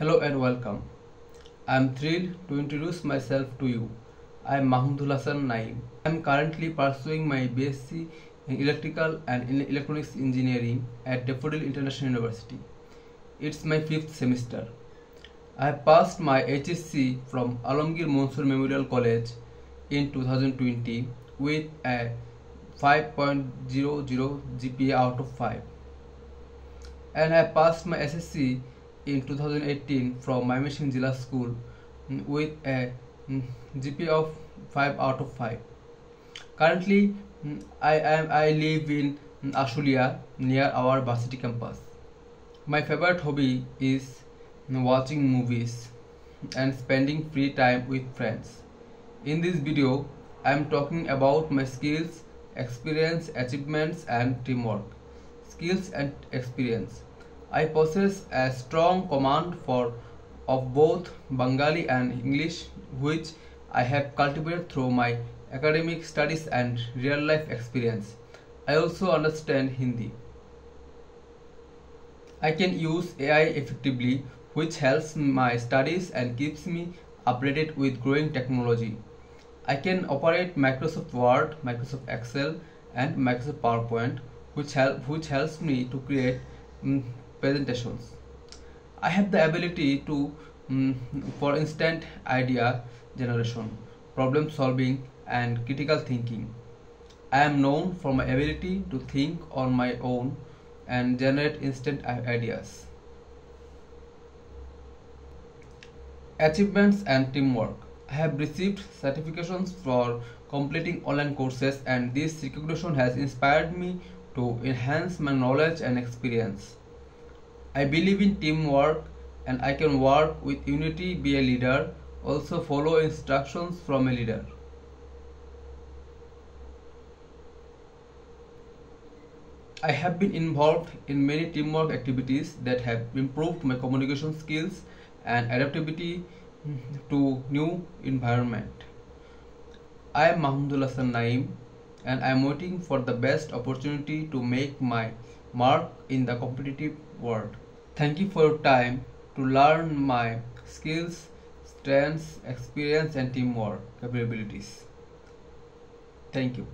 Hello and welcome. I am thrilled to introduce myself to you. I am Mahmudul Hasan Naim. I am currently pursuing my BSc in Electrical and Electronics Engineering at Daffodil International University. It's my 5th semester. I have passed my HSC from Alamgir Mansoor Memorial College in 2020 with a 5.00 GPA out of 5. And I have passed my SSC in 2018 from Mymensingh Jilla School with a GPA of 5 out of 5. Currently, I live in Ashulia near our varsity campus. My favorite hobby is watching movies and spending free time with friends. In this video, I am talking about my skills, experience, achievements and teamwork. Skills and experience. I possess a strong command of both Bengali and English, which I have cultivated through my academic studies and real life experience. I also understand Hindi. I can use AI effectively, which helps my studies and keeps me updated with growing technology. I can operate Microsoft Word, Microsoft Excel and Microsoft PowerPoint, which helps me to create presentations. I have the ability to for instant idea generation, problem solving and critical thinking. I am known for my ability to think on my own and generate instant ideas. Achievements and teamwork. I have received certifications for completing online courses, and this recognition has inspired me to enhance my knowledge and experience. I believe in teamwork and I can work with unity, be a leader, also follow instructions from a leader. I have been involved in many teamwork activities that have improved my communication skills and adaptability to new environment. I am Mahmudul Hasan Naim and I am waiting for the best opportunity to make my mark in the competitive world. Thank you for your time to learn my skills, strengths, experience and teamwork capabilities. Thank you.